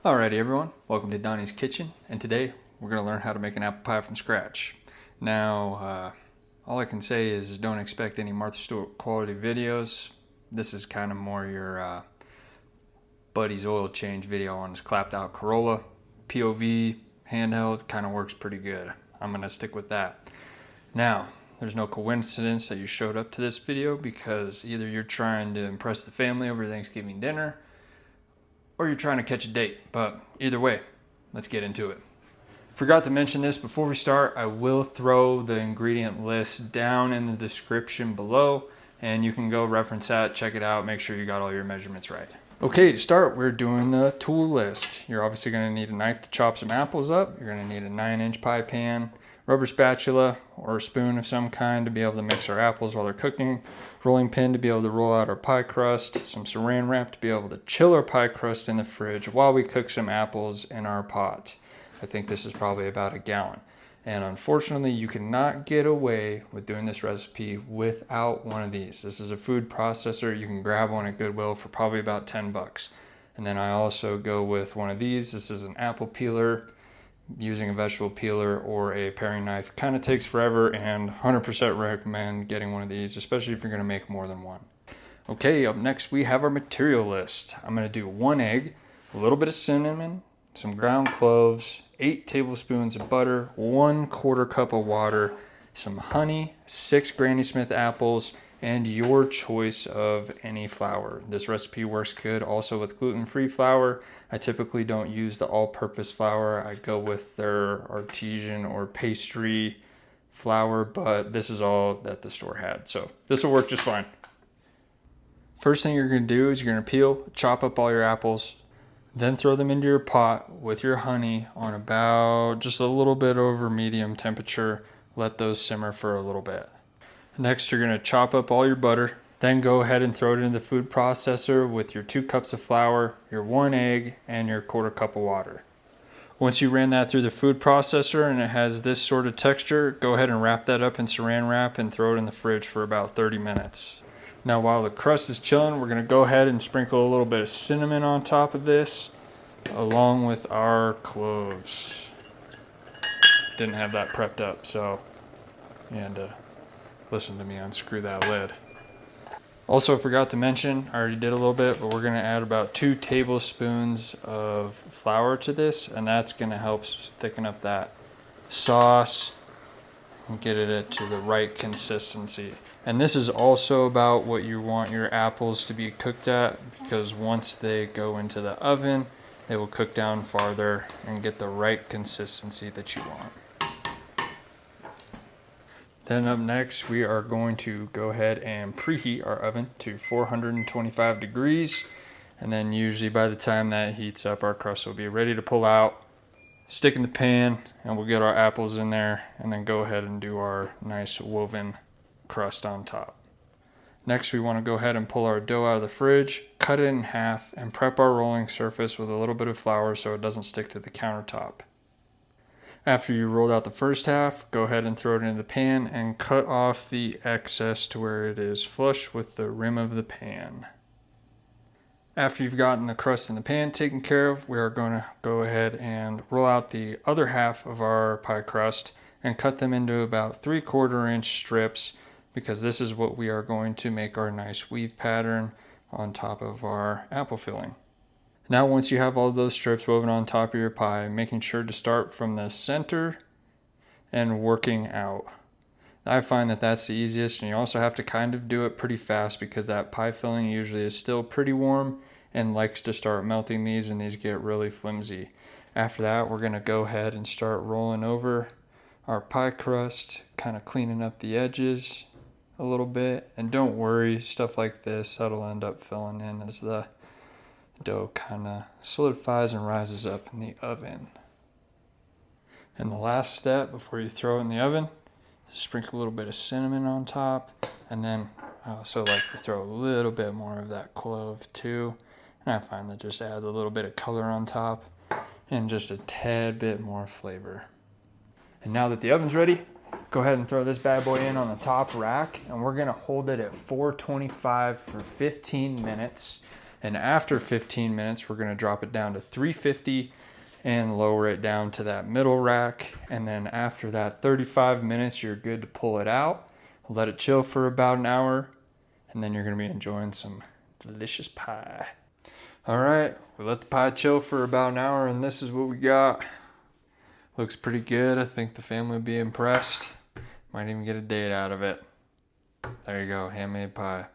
Alrighty everyone, welcome to Donnie's Kitchen, and today we're going to learn how to make an apple pie from scratch. Now, all I can say is don't expect any Martha Stewart quality videos. This is kind of more your buddy's oil change video on his clapped out Corolla. POV, handheld, kind of works pretty good. I'm going to stick with that. Now, there's no coincidence that you showed up to this video because either you're trying to impress the family over Thanksgiving dinner, or you're trying to catch a date, but either way, let's get into it. Forgot to mention this before we start, I will throw the ingredient list down in the description below, and you can go reference that, check it out, make sure you got all your measurements right. Okay, to start, we're doing the tool list. You're obviously gonna need a knife to chop some apples up, you're gonna need a 9-inch pie pan, rubber spatula or a spoon of some kind to be able to mix our apples while they're cooking, rolling pin to be able to roll out our pie crust, some saran wrap to be able to chill our pie crust in the fridge while we cook some apples in our pot. I think this is probably about a gallon. And unfortunately, you cannot get away with doing this recipe without one of these. This is a food processor. You can grab one at Goodwill for probably about 10 bucks. And then I also go with one of these. This is an apple peeler. Using a vegetable peeler or a paring knife kind of takes forever, and 100% recommend getting one of these, especially if you're going to make more than one. Okay, up next we have our material list. I'm going to do 1 egg, a little bit of cinnamon, some ground cloves, 8 tablespoons of butter, 1/4 cup of water, some honey, 6 Granny Smith apples, and your choice of any flour. This recipe works good also with gluten-free flour. I typically don't use the all-purpose flour. I go with their artisan or pastry flour, but this is all that the store had, so this will work just fine. First thing you're going to do is you're going to peel, chop up all your apples, then throw them into your pot with your honey on about just a little bit over medium temperature. Let those simmer for a little bit. Next, you're going to chop up all your butter, then go ahead and throw it in the food processor with your 2 cups of flour, your 1 egg, and your 1/4 cup of water. Once you ran that through the food processor and it has this sort of texture, go ahead and wrap that up in saran wrap and throw it in the fridge for about 30 minutes. Now while the crust is chilling, we're going to go ahead and sprinkle a little bit of cinnamon on top of this, along with our cloves. Didn't have that prepped up, so you had to listen to me unscrew that lid. Also forgot to mention, I already did a little bit, but we're going to add about 2 tablespoons of flour to this, and that's going to help thicken up that sauce and get it to the right consistency. And this is also about what you want your apples to be cooked at, because once they go into the oven, they will cook down farther and get the right consistency that you want. Then up next, we are going to go ahead and preheat our oven to 425 degrees. And then usually by the time that heats up, our crust will be ready to pull out, stick in the pan, and we'll get our apples in there and then go ahead and do our nice woven crust on top. Next, we want to go ahead and pull our dough out of the fridge, cut it in half, and prep our rolling surface with a little bit of flour so it doesn't stick to the countertop. After you rolled out the first half, go ahead and throw it into the pan and cut off the excess to where it is flush with the rim of the pan. After you've gotten the crust in the pan taken care of, we are going to go ahead and roll out the other half of our pie crust and cut them into about 3/4 inch strips, because this is what we are going to make our nice weave pattern on top of our apple filling. Now once you have all those strips woven on top of your pie, making sure to start from the center and working out. I find that that's the easiest, and you also have to kind of do it pretty fast because that pie filling usually is still pretty warm and likes to start melting these, and these get really flimsy. After that, we're going to go ahead and start rolling over our pie crust, kind of cleaning up the edges a little bit. And don't worry, stuff like this, that'll end up filling in as the dough kind of solidifies and rises up in the oven. And the last step before you throw it in the oven, sprinkle a little bit of cinnamon on top, and then I also like to throw a little bit more of that clove too, and I find that just adds a little bit of color on top and just a tad bit more flavor. And now that the oven's ready, go ahead and throw this bad boy in on the top rack, and we're going to hold it at 425 for 15 minutes. And after 15 minutes, we're gonna drop it down to 350 and lower it down to that middle rack. And then after that 35 minutes, you're good to pull it out, let it chill for about an hour, and then you're gonna be enjoying some delicious pie. All right, we let the pie chill for about an hour, and this is what we got. Looks pretty good. I think the family will be impressed. Might even get a date out of it. There you go, handmade pie.